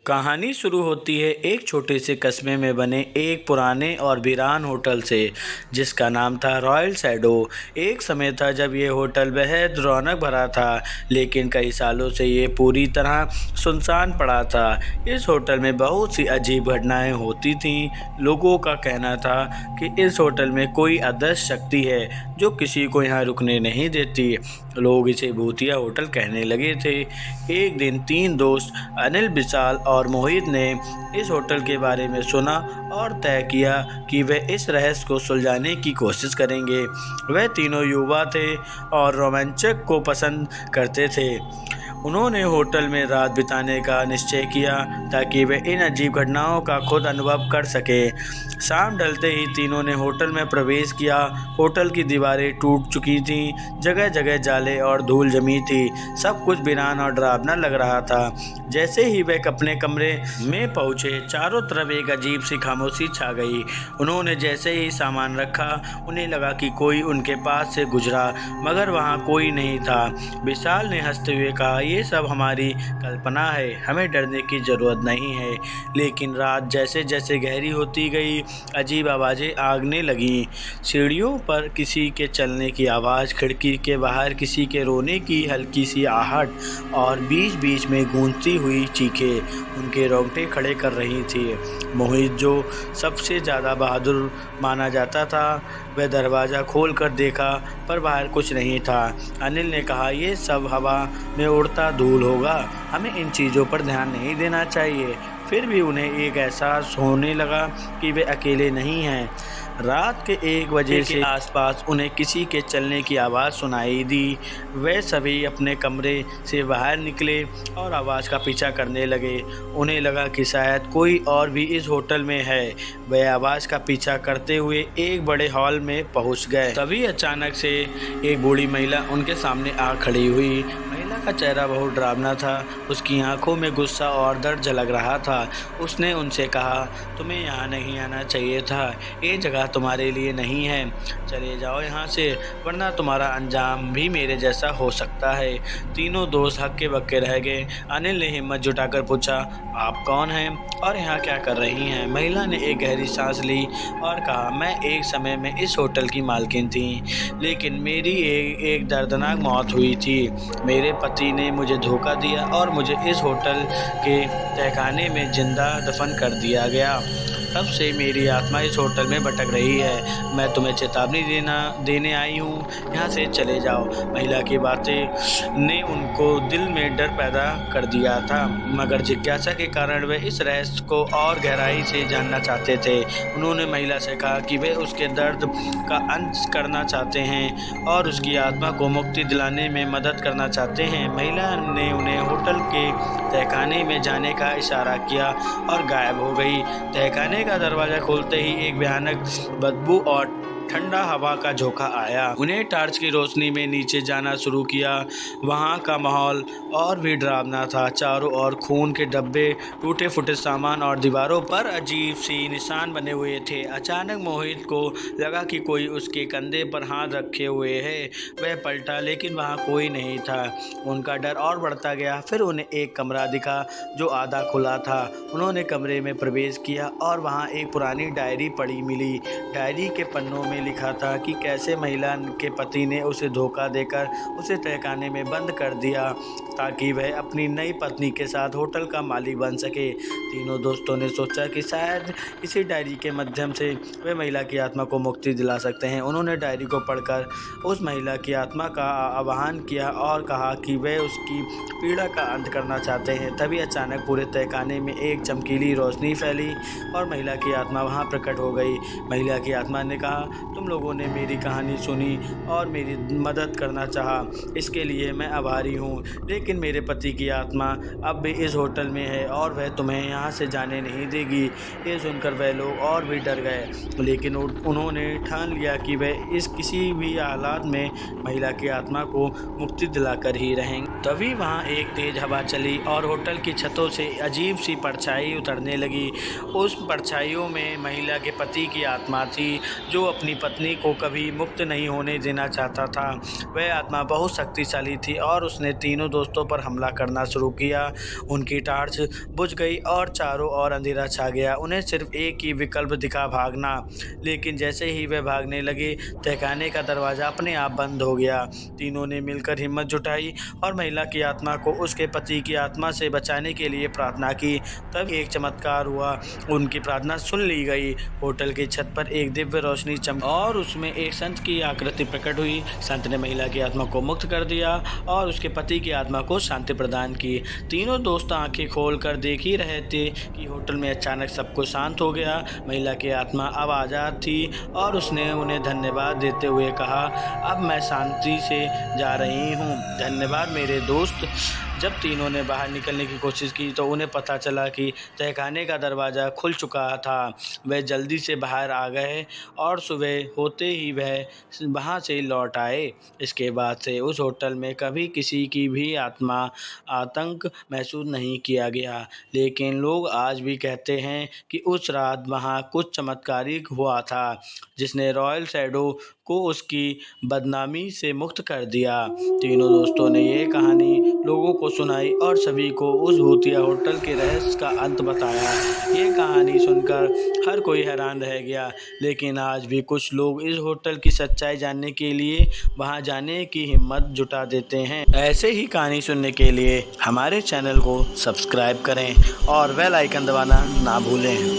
कहानी शुरू होती है एक छोटे से कस्बे में बने एक पुराने और वीरान होटल से, जिसका नाम था रॉयल शैडो। एक समय था जब ये होटल बेहद रौनक भरा था, लेकिन कई सालों से ये पूरी तरह सुनसान पड़ा था। इस होटल में बहुत सी अजीब घटनाएं होती थीं। लोगों का कहना था कि इस होटल में कोई अदृश्य शक्ति है जो किसी को यहाँ रुकने नहीं देती। लोग इसे भूतिया होटल कहने लगे थे। एक दिन 3 दोस्त अनिल, विशाल और मोहित ने इस होटल के बारे में सुना और तय किया कि वे इस रहस्य को सुलझाने की कोशिश करेंगे। वे तीनों युवा थे और रोमांचक को पसंद करते थे। उन्होंने होटल में रात बिताने का निश्चय किया ताकि वे इन अजीब घटनाओं का खुद अनुभव कर सके। शाम ढलते ही तीनों ने होटल में प्रवेश किया। होटल की दीवारें टूट चुकी थीं, जगह जगह जाले और धूल जमी थी। सब कुछ वीरान और डरावना लग रहा था। जैसे ही वे अपने कमरे में पहुंचे, चारों तरफ एक अजीब सी खामोशी छा गई। उन्होंने जैसे ही सामान रखा, उन्हें लगा कि कोई उनके पास से गुजरा, मगर वहां कोई नहीं था। विशाल ने हंसते हुए कहा, ये सब हमारी कल्पना है, हमें डरने की ज़रूरत नहीं है। लेकिन रात जैसे जैसे गहरी होती गई, अजीब आवाज़ें आगने लगीं। सीढ़ियों पर किसी के चलने की आवाज़, खिड़की के बाहर किसी के रोने की हल्की सी आहट और बीच बीच में गूंजती हुई चीखें उनके रोंगटे खड़े कर रही थी। मोहित, जो सबसे ज़्यादा बहादुर माना जाता था, वह दरवाज़ा खोल कर देखा, पर बाहर कुछ नहीं था। अनिल ने कहा, ये सब हवा में उड़ता धूल होगा, हमें इन चीज़ों पर ध्यान नहीं देना चाहिए। फिर भी उन्हें एक एहसास होने लगा कि वे अकेले नहीं हैं। रात के 1 बजे के आसपास उन्हें किसी के चलने की आवाज़ सुनाई दी। वे सभी अपने कमरे से बाहर निकले और आवाज़ का पीछा करने लगे। उन्हें लगा कि शायद कोई और भी इस होटल में है। वे आवाज़ का पीछा करते हुए एक बड़े हॉल में पहुंच गए। तभी अचानक से एक बूढ़ी महिला उनके सामने आ खड़ी हुई। महिला का चेहरा बहुत डरावना था। उसकी आंखों में गुस्सा और दर्द झलक रहा था। उसने उनसे कहा, तुम्हें यहाँ नहीं आना चाहिए था, ये जगह तुम्हारे लिए नहीं है। चले जाओ यहाँ से, वरना तुम्हारा अंजाम भी मेरे जैसा हो सकता है। तीनों दोस्त हक्के बक्के रह गए। अनिल ने हिम्मत जुटाकर पूछा, आप कौन हैं और यहाँ क्या कर रही हैं? महिला ने एक गहरी सांस ली और कहा, मैं एक समय में इस होटल की मालकिन थी, लेकिन मेरी एक दर्दनाक मौत हुई थी। मेरे पति ने मुझे धोखा दिया और मुझे इस होटल के तहखाने में जिंदा दफन कर दिया गया। तब से मेरी आत्मा इस होटल में भटक रही है। मैं तुम्हें चेतावनी देने आई हूँ, यहाँ से चले जाओ। महिला की बातें ने उनको दिल में डर पैदा कर दिया था, मगर जिज्ञासा के कारण वे इस रहस्य को और गहराई से जानना चाहते थे। उन्होंने महिला से कहा कि वे उसके दर्द का अंत करना चाहते हैं और उसकी आत्मा को मुक्ति दिलाने में मदद करना चाहते हैं। महिला ने उन्हें होटल के तहखाने में जाने का इशारा किया और गायब हो गई। तहखाने का दरवाज़ा खोलते ही एक भयानक बदबू और ठंडा हवा का झोंका आया। उन्हें टॉर्च की रोशनी में नीचे जाना शुरू किया। वहां का माहौल और भी डरावना था। चारों ओर खून के डब्बे, टूटे फूटे सामान और दीवारों पर अजीब सी निशान बने हुए थे। अचानक मोहित को लगा कि कोई उसके कंधे पर हाथ रखे हुए है। वह पलटा, लेकिन वहां कोई नहीं था। उनका डर और बढ़ता गया। फिर उन्हें एक कमरा दिखा जो आधा खुला था। उन्होंने कमरे में प्रवेश किया और वहाँ एक पुरानी डायरी पड़ी मिली। डायरी के पन्नों में लिखा था कि कैसे महिला के पति ने उसे धोखा देकर उसे तहखाने में बंद कर दिया ताकि वह अपनी नई पत्नी के साथ होटल का मालिक बन सके। तीनों दोस्तों ने सोचा कि शायद इसी डायरी के माध्यम से वे महिला की आत्मा को मुक्ति दिला सकते हैं। उन्होंने डायरी को पढ़कर उस महिला की आत्मा का आह्वान किया और कहा कि वे उसकी पीड़ा का अंत करना चाहते हैं। तभी अचानक पूरे तहखाने में एक चमकीली रोशनी फैली और महिला की आत्मा वहां प्रकट हो गई। महिला की आत्मा ने कहा, तुम लोगों ने मेरी कहानी सुनी और मेरी मदद करना चाहा, इसके लिए मैं आभारी हूँ। लेकिन मेरे पति की आत्मा अब भी इस होटल में है और वह तुम्हें यहाँ से जाने नहीं देगी। ये सुनकर वह लोग और भी डर गए, लेकिन उन्होंने ठान लिया कि वह इस किसी भी हालात में महिला की आत्मा को मुक्ति दिलाकर ही रहेंगे। तभी वहाँ एक तेज हवा चली और होटल की छतों से अजीब सी परछाई उतरने लगी। उस परछाइयों में महिला के पति की आत्मा थी, जो अपनी पत्नी को कभी मुक्त नहीं होने देना चाहता था। वह आत्मा बहुत शक्तिशाली थी और उसने तीनों दोस्तों पर हमला करना शुरू किया। उनकी टार्च बुझ गई और चारों ओर अंधेरा छा गया। उन्हें सिर्फ एक ही विकल्प दिखा, भागना। लेकिन जैसे ही वे भागने लगे, तहखाने का दरवाज़ा अपने आप बंद हो गया। तीनों ने मिलकर हिम्मत जुटाई और महिला की आत्मा को उसके पति की आत्मा से बचाने के लिए प्रार्थना की। तब एक चमत्कार हुआ। उनकी प्रार्थना सुन ली गई। होटल की छत पर एक दिव्य रोशनी चमकी और उसमें एक संत की आकृति प्रकट हुई। संत ने महिला की आत्मा को मुक्त कर दिया और उसके पति की आत्मा को शांति प्रदान की। तीनों दोस्त आंखें खोलकर देख ही रहे थे कि होटल में अचानक सब कुछ शांत हो गया। महिला की आत्मा अब आज़ाद थी और उसने उन्हें धन्यवाद देते हुए कहा, अब मैं शांति से जा रही हूँ। धन्यवाद मेरे दोस्त। जब तीनों ने बाहर निकलने की कोशिश की तो उन्हें पता चला कि तहखाने का दरवाज़ा खुल चुका था। वे जल्दी से बाहर आ गए और सुबह होते ही वह वहाँ से लौट आए। इसके बाद से उस होटल में कभी किसी की भी आतंक महसूस नहीं किया गया। लेकिन लोग आज भी कहते हैं कि उस रात वहाँ कुछ चमत्कारिक हुआ था जिसने रॉयल शैडो को उसकी बदनामी से मुक्त कर दिया। तीनों दोस्तों ने यह कहानी लोगों को सुनाई और सभी को उस भूतिया होटल के रहस्य का अंत बताया। ये कहानी सुनकर हर कोई हैरान रह गया, लेकिन आज भी कुछ लोग इस होटल की सच्चाई जानने के लिए वहां जाने की हिम्मत जुटा देते हैं। ऐसे ही कहानी सुनने के लिए हमारे चैनल को सब्सक्राइब करें और बेल आइकन दबाना ना भूलें।